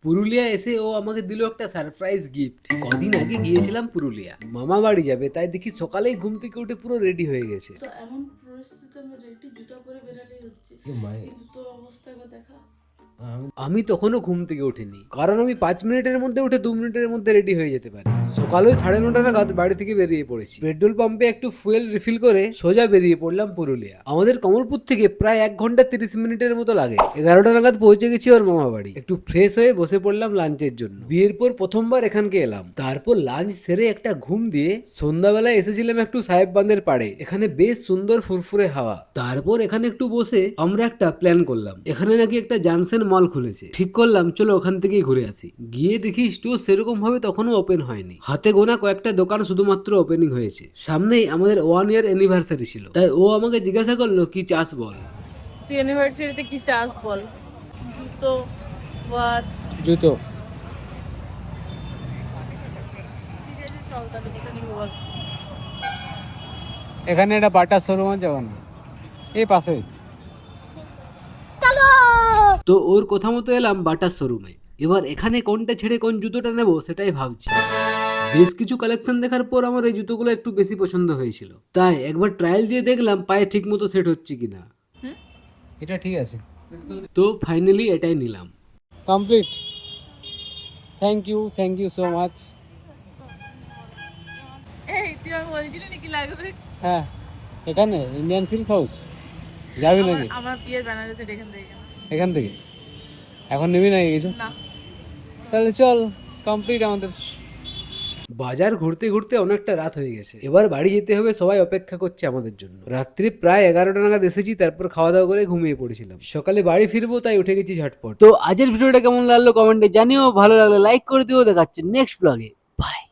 পুরুলিয়া এসে ও আমাকে দিল একটা সারপ্রাইজ গিফট। কদিন আগে গিয়েছিলাম পুরুলিয়া, মামা বাড়ি যাবে, তাই দেখি সকালেই ঘুম থেকে উঠে পুরো রেডি হয়ে গেছে। তো এমন পরিস্থিতি আমি রেডি জুতা পরে বেরালেই হচ্ছে, কিন্তু তোর অবস্থা একবার দেখা। আমি তখনও ঘুম থেকে উঠিনি, কারণ আমি 5 মিনিটের মধ্যে উঠে 2 মিনিটের মধ্যে রেডি হয়ে যেতে পারি। সকালে 9:30 নাগাদ বাড়ি থেকে বেরিয়ে পড়েছি। পেট্রোল পাম্পে একটু ফুয়েল রিফিল করে সোজা বেরিয়ে পড়লাম পুরুলিয়া। আমাদের কমলপুর থেকে প্রায় 1 ঘন্টা 30 মিনিটের মতো লাগে। 11টা নাগাদ পৌঁছে গেছি ওর মামা বাড়ি। একটু ফ্রেশ হয়ে বসে পড়লাম লাঞ্চের জন্য। বিয়ের পর প্রথমবার এখানকে এলাম। তারপর লাঞ্চ সেরে একটা ঘুম দিয়ে সন্ধ্যাবেলায় এসেছিলাম একটু সাহেব বাঁধের পাড়ে। এখানে বেশ সুন্দর ফুরফুরে হাওয়া। তারপর এখানে একটু বসে আমরা একটা প্ল্যান করলাম। এখানে নাকি একটা জানসেন মল খুলেছে, ঠিক করলাম চলো ওখান থেকেই ঘুরে আসি। গিয়ে দেখি স্টোর সেরকম ভাবে তখনও ওপেন হয়নি। হাতে গোনা কয়েকটা দোকান শুধুমাত্র ওপেনিং হয়েছে। সামনেই আমাদের 1 ইয়ার অ্যানিভার্সারি ছিল, তাই ও আমাকে জিজ্ঞাসা করলো কি চাস বল। তুই ইউনিভার্সিটিতে কি চাস বল? জুতো, ওয়াচ। জুতো। ঠিক আছে চল তাহলে কোথায় নিবো বল। এখানে একটা বাটা শোরুম আছে, এই পাশে। তো ওর কথা মতো এলাম বাটার শোরুমে। এবার এখানে কোনটা ছেড়ে কোন জুতোটা নেব সেটাই ভাবছি। বেশ কিছু কালেকশন দেখার পর আমার এই জুতোগুলো একটু বেশি পছন্দ হয়েছিল, তাই একবার ট্রায়াল দিয়ে দেখলাম পায়ে ঠিক মতো সেট হচ্ছে কিনা। এটা ঠিক আছে। তো ফাইনালি এটাই নিলাম। Complete. Thank you so much. এই তুই আমি বলছিলি নাকি লাগবে? হ্যাঁ, এখানে ইন্ডিয়ান সিল্ক হাউস যাবি নাকি? আমার বিয়ের বেনারসি এখান থেকে কেনা। এখান থেকে এখন নিবি নাকি কিছু? না। তাহলে চল, কমপ্লিট আমাদের। বাজার ঘুরতে ঘুরতে অনেকটা রাত হয়ে গেছে। এবার বাড়ি যেতে হবে, সবাই অপেক্ষা করছে আমাদের জন্য। রাত্রি প্রায় 11টা নাগাদ এসেছি, তারপর খাওয়া দাওয়া করে ঘুমিয়ে পড়েছিলাম। সকালে বাড়ি ফিরবো তাই উঠে গেছি ঝটপট। তো আজকের ভিডিওটা কেমন লাগলো কমেন্টে জানিও, ভালো লাগলে লাইক করে দিও। দেখাচ্ছে নেক্সট ব্লগে। বাই।